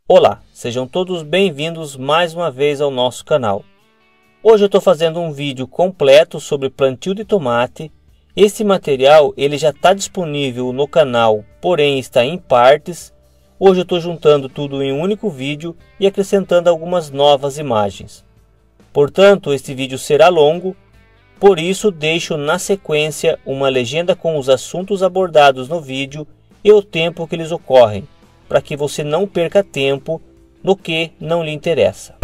Olá, sejam todos bem-vindos mais uma vez ao nosso canal. Hoje eu estou fazendo um vídeo completo sobre plantio de tomate. Esse material ele já está disponível no canal, porém está em partes. Hoje eu estou juntando tudo em um único vídeo e acrescentando algumas novas imagens. Portanto, este vídeo será longo, por isso deixo na sequência uma legenda com os assuntos abordados no vídeo e o tempo que eles ocorrem, para que você não perca tempo no que não lhe interessa.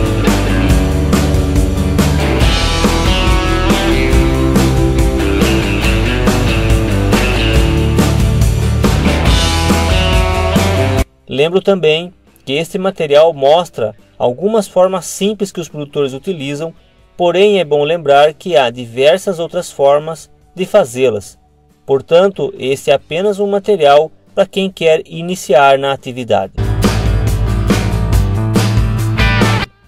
Lembro também que este material mostra algumas formas simples que os produtores utilizam, porém é bom lembrar que há diversas outras formas de fazê-las. Portanto, este é apenas um material para quem quer iniciar na atividade.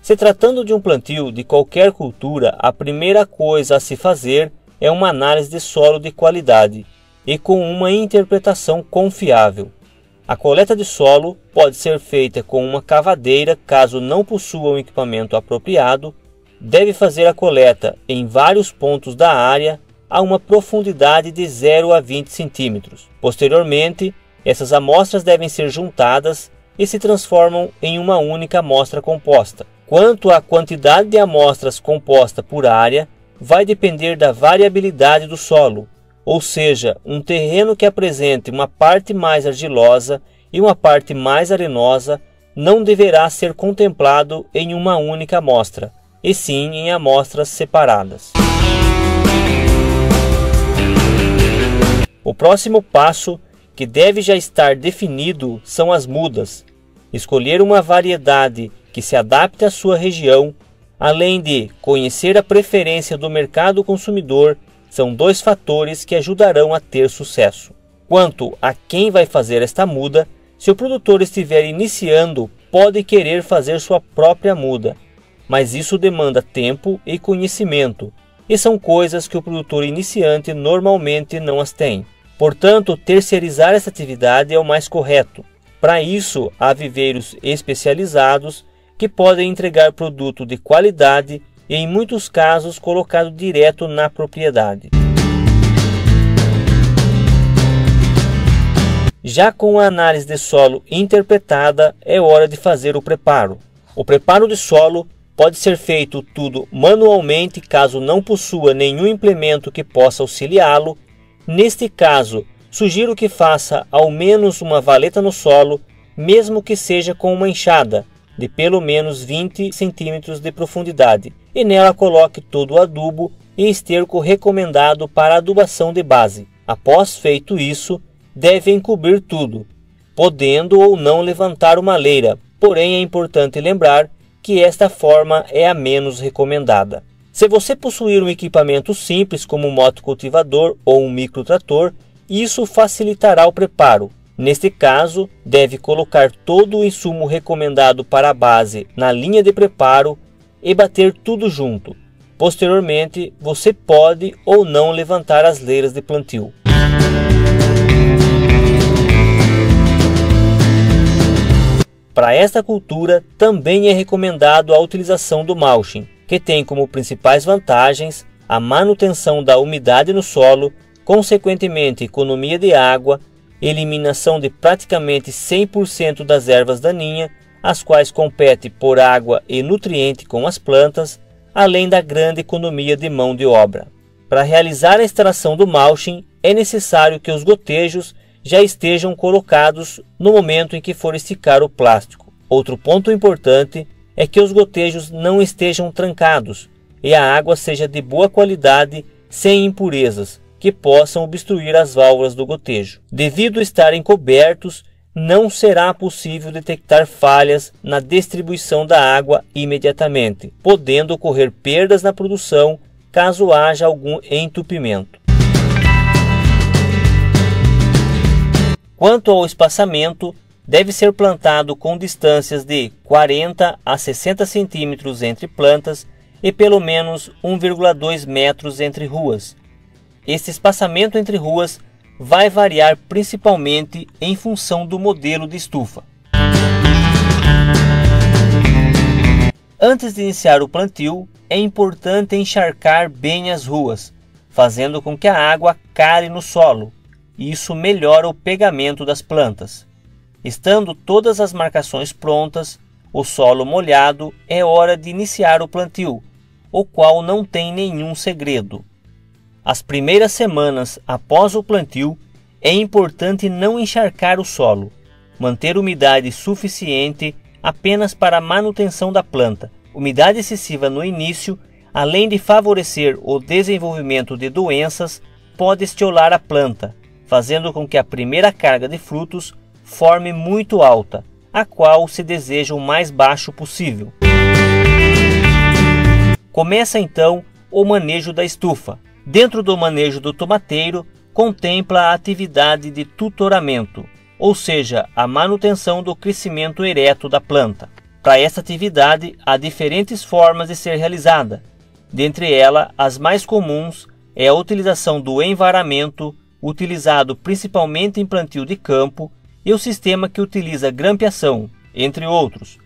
Se tratando de um plantio de qualquer cultura, a primeira coisa a se fazer é uma análise de solo de qualidade e com uma interpretação confiável. A coleta de solo pode ser feita com uma cavadeira caso não possua um equipamento apropriado. Deve fazer a coleta em vários pontos da área a uma profundidade de 0 a 20 centímetros. Posteriormente, essas amostras devem ser juntadas e se transformam em uma única amostra composta. Quanto à quantidade de amostras composta por área, vai depender da variabilidade do solo, ou seja, um terreno que apresente uma parte mais argilosa e uma parte mais arenosa não deverá ser contemplado em uma única amostra, e sim em amostras separadas. O próximo passo, que deve já estar definido, são as mudas. Escolher uma variedade que se adapte à sua região, além de conhecer a preferência do mercado consumidor, são dois fatores que ajudarão a ter sucesso. Quanto a quem vai fazer esta muda, se o produtor estiver iniciando, pode querer fazer sua própria muda, mas isso demanda tempo e conhecimento, e são coisas que o produtor iniciante normalmente não as tem. Portanto, terceirizar essa atividade é o mais correto. Para isso, há viveiros especializados que podem entregar produto de qualidade e, em muitos casos, colocado direto na propriedade. Já com a análise de solo interpretada, é hora de fazer o preparo. O preparo de solo pode ser feito tudo manualmente caso não possua nenhum implemento que possa auxiliá-lo. Neste caso, sugiro que faça ao menos uma valeta no solo, mesmo que seja com uma enxada de pelo menos 20 centímetros de profundidade, e nela coloque todo o adubo e esterco recomendado para adubação de base. Após feito isso, deve encobrir tudo, podendo ou não levantar uma leira, porém é importante lembrar que esta forma é a menos recomendada. Se você possuir um equipamento simples como um motocultivador ou um microtrator, isso facilitará o preparo. Neste caso, deve colocar todo o insumo recomendado para a base na linha de preparo e bater tudo junto. Posteriormente, você pode ou não levantar as leiras de plantio. Para esta cultura, também é recomendado a utilização do mulching, que tem como principais vantagens a manutenção da umidade no solo, consequentemente economia de água, eliminação de praticamente 100% das ervas daninhas, as quais competem por água e nutriente com as plantas, além da grande economia de mão de obra. Para realizar a extração do mulching, é necessário que os gotejos já estejam colocados no momento em que for esticar o plástico. Outro ponto importante é que os gotejos não estejam trancados e a água seja de boa qualidade, sem impurezas que possam obstruir as válvulas do gotejo. Devido a estarem cobertos, não será possível detectar falhas na distribuição da água imediatamente, podendo ocorrer perdas na produção caso haja algum entupimento. Quanto ao espaçamento, deve ser plantado com distâncias de 40 a 60 centímetros entre plantas e pelo menos 1,2 metros entre ruas. Este espaçamento entre ruas vai variar principalmente em função do modelo de estufa. Antes de iniciar o plantio, é importante encharcar bem as ruas, fazendo com que a água cale no solo. Isso melhora o pegamento das plantas. Estando todas as marcações prontas, o solo molhado, é hora de iniciar o plantio, o qual não tem nenhum segredo. As primeiras semanas após o plantio, é importante não encharcar o solo, manter umidade suficiente apenas para a manutenção da planta. Umidade excessiva no início, além de favorecer o desenvolvimento de doenças, pode estiolar a planta, fazendo com que a primeira carga de frutos forme muito alta, a qual se deseja o mais baixo possível. Começa então o manejo da estufa. Dentro do manejo do tomateiro, contempla a atividade de tutoramento, ou seja, a manutenção do crescimento ereto da planta. Para esta atividade, há diferentes formas de ser realizada. Dentre elas, as mais comuns é a utilização do envaramento, utilizado principalmente em plantio de campo, e o sistema que utiliza grampeação, entre outros.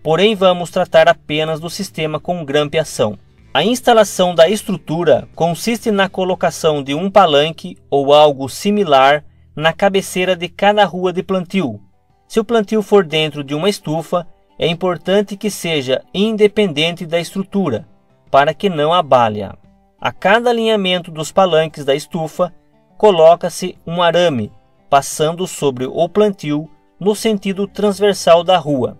Porém, vamos tratar apenas do sistema com grampeação. A instalação da estrutura consiste na colocação de um palanque ou algo similar na cabeceira de cada rua de plantio. Se o plantio for dentro de uma estufa, é importante que seja independente da estrutura, para que não abale-a. A cada alinhamento dos palanques da estufa, coloca-se um arame, passando sobre o plantio no sentido transversal da rua,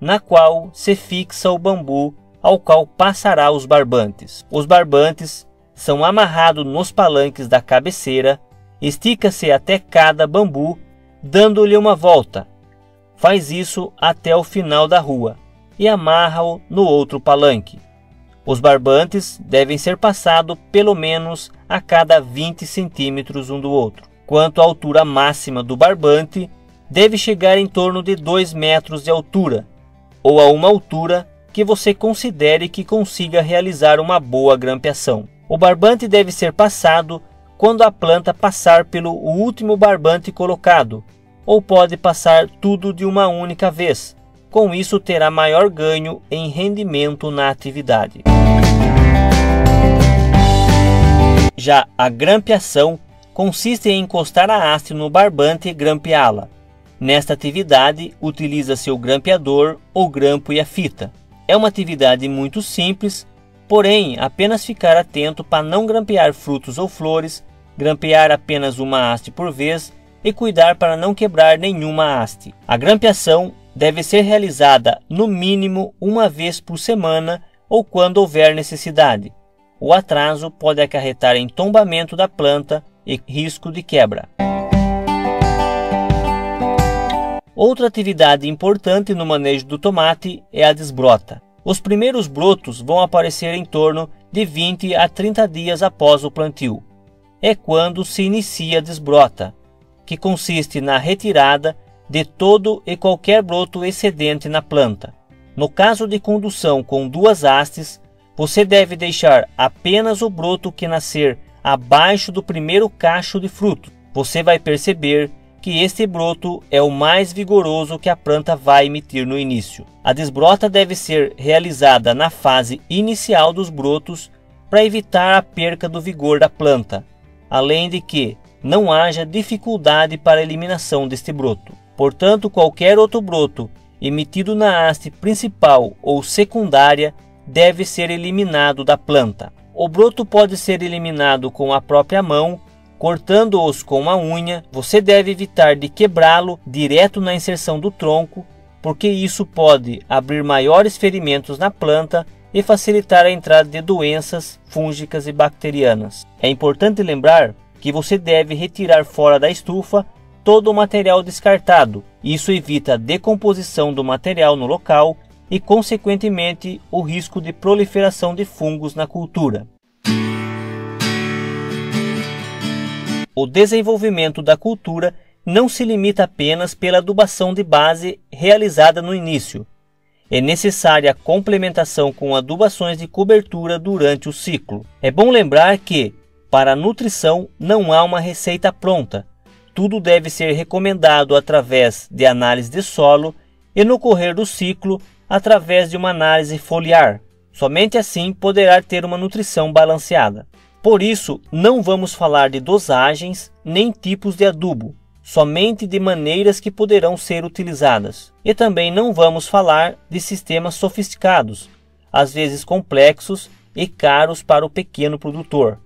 na qual se fixa o bambu ao qual passará os barbantes. Os barbantes são amarrados nos palanques da cabeceira, estica-se até cada bambu, dando-lhe uma volta. Faz isso até o final da rua e amarra-o no outro palanque. Os barbantes devem ser passados pelo menos a cada 20 centímetros um do outro. Quanto à altura máxima do barbante, deve chegar em torno de 2 metros de altura, ou a uma altura que você considere que consiga realizar uma boa grampeação. O barbante deve ser passado quando a planta passar pelo último barbante colocado, ou pode passar tudo de uma única vez. Com isso terá maior ganho em rendimento na atividade. Já a grampeação consiste em encostar a haste no barbante e grampeá-la. Nesta atividade, utiliza-se o grampeador, o grampo e a fita. É uma atividade muito simples, porém apenas ficar atento para não grampear frutos ou flores, grampear apenas uma haste por vez e cuidar para não quebrar nenhuma haste. A grampeação deve ser realizada no mínimo uma vez por semana ou quando houver necessidade. O atraso pode acarretar em tombamento da planta e risco de quebra. Outra atividade importante no manejo do tomate é a desbrota. Os primeiros brotos vão aparecer em torno de 20 a 30 dias após o plantio. É quando se inicia a desbrota, que consiste na retirada de todo e qualquer broto excedente na planta. No caso de condução com 2 hastes, você deve deixar apenas o broto que nascer abaixo do primeiro cacho de fruto. Você vai perceber que este broto é o mais vigoroso que a planta vai emitir no início. A desbrota deve ser realizada na fase inicial dos brotos para evitar a perca do vigor da planta, além de que não haja dificuldade para a eliminação deste broto. Portanto, qualquer outro broto emitido na haste principal ou secundária deve ser eliminado da planta. O broto pode ser eliminado com a própria mão, cortando-os com a unha. Você deve evitar de quebrá-lo direto na inserção do tronco, porque isso pode abrir maiores ferimentos na planta e facilitar a entrada de doenças fúngicas e bacterianas. É importante lembrar que você deve retirar fora da estufa todo o material descartado. Isso evita a decomposição do material no local e, consequentemente, o risco de proliferação de fungos na cultura. O desenvolvimento da cultura não se limita apenas pela adubação de base realizada no início. É necessária a complementação com adubações de cobertura durante o ciclo. É bom lembrar que, para a nutrição, não há uma receita pronta. Tudo deve ser recomendado através de análise de solo e no correr do ciclo através de uma análise foliar. Somente assim poderá ter uma nutrição balanceada. Por isso, não vamos falar de dosagens nem tipos de adubo, somente de maneiras que poderão ser utilizadas. E também não vamos falar de sistemas sofisticados, às vezes complexos e caros para o pequeno produtor.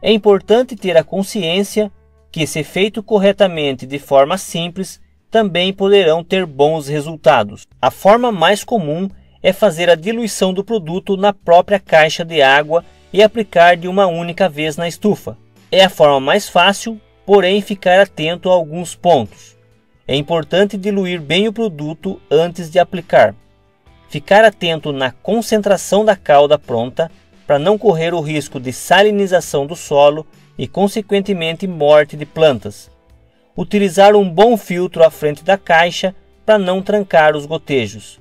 É importante ter a consciência que, se feito corretamente de forma simples, também poderão ter bons resultados. A forma mais comum é fazer a diluição do produto na própria caixa de água e aplicar de uma única vez na estufa. É a forma mais fácil, porém ficar atento a alguns pontos. É importante diluir bem o produto antes de aplicar. Ficar atento na concentração da calda pronta para não correr o risco de salinização do solo e, consequentemente, morte de plantas. Utilizar um bom filtro à frente da caixa para não trancar os gotejos.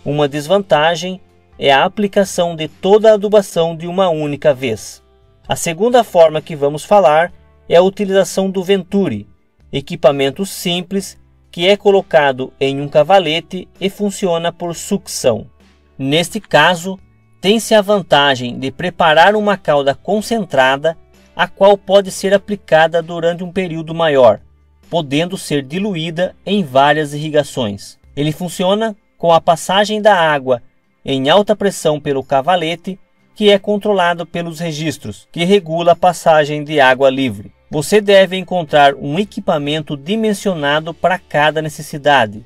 Uma desvantagem é a aplicação de toda a adubação de uma única vez. A segunda forma que vamos falar é a utilização do Venturi, equipamento simples que é colocado em um cavalete e funciona por sucção. Neste caso, tem-se a vantagem de preparar uma calda concentrada, a qual pode ser aplicada durante um período maior, podendo ser diluída em várias irrigações. Ele funciona com a passagem da água em alta pressão pelo cavalete, que é controlado pelos registros, que regula a passagem de água livre. Você deve encontrar um equipamento dimensionado para cada necessidade,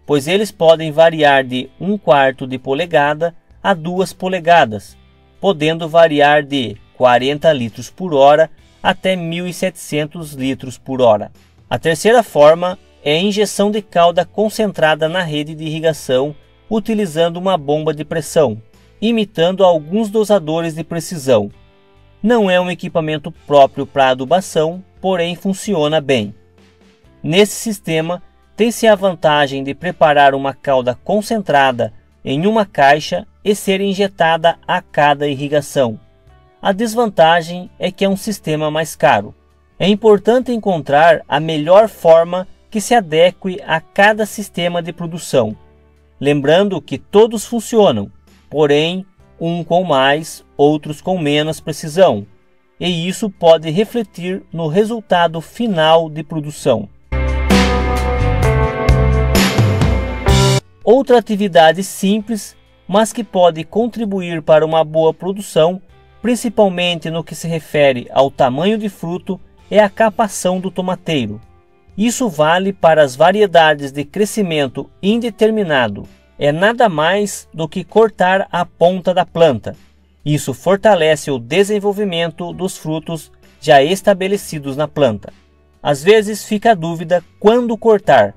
pois eles podem variar de 1/4 de polegada a 2 polegadas, podendo variar de 40 litros por hora até 1.700 litros por hora. A terceira forma é a injeção de calda concentrada na rede de irrigação utilizando uma bomba de pressão, imitando alguns dosadores de precisão. Não é um equipamento próprio para adubação, porém funciona bem. Nesse sistema, tem-se a vantagem de preparar uma calda concentrada em uma caixa e ser injetada a cada irrigação. A desvantagem é que é um sistema mais caro. É importante encontrar a melhor forma que se adeque a cada sistema de produção. Lembrando que todos funcionam, porém, um com mais, outros com menos precisão, e isso pode refletir no resultado final de produção. Outra atividade simples, mas que pode contribuir para uma boa produção, principalmente no que se refere ao tamanho de fruto, é a capação do tomateiro. Isso vale para as variedades de crescimento indeterminado. É nada mais do que cortar a ponta da planta. Isso fortalece o desenvolvimento dos frutos já estabelecidos na planta. Às vezes fica a dúvida quando cortar.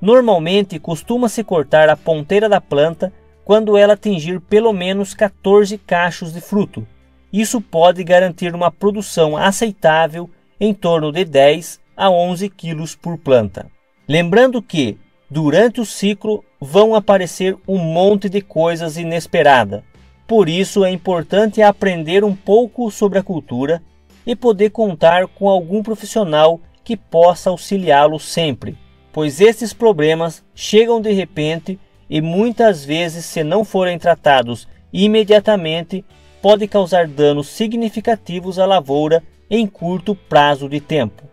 Normalmente costuma-se cortar a ponteira da planta quando ela atingir pelo menos 14 cachos de fruto. Isso pode garantir uma produção aceitável em torno de 10 a 11 quilos por planta. Lembrando que, durante o ciclo, vão aparecer um monte de coisas inesperadas. Por isso é importante aprender um pouco sobre a cultura e poder contar com algum profissional que possa auxiliá-lo sempre, pois esses problemas chegam de repente e muitas vezes, se não forem tratados imediatamente, pode causar danos significativos à lavoura em curto prazo de tempo.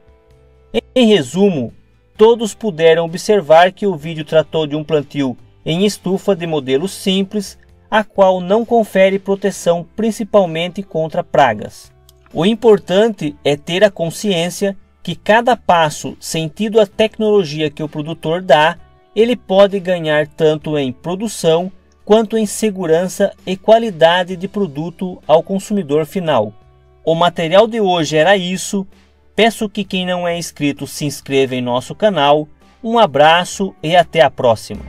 Em resumo, todos puderam observar que o vídeo tratou de um plantio em estufa de modelo simples, a qual não confere proteção principalmente contra pragas. O importante é ter a consciência que cada passo, sentido a tecnologia que o produtor dá, ele pode ganhar tanto em produção quanto em segurança e qualidade de produto ao consumidor final. O material de hoje era isso. Peço que quem não é inscrito se inscreva em nosso canal. Um abraço e até a próxima.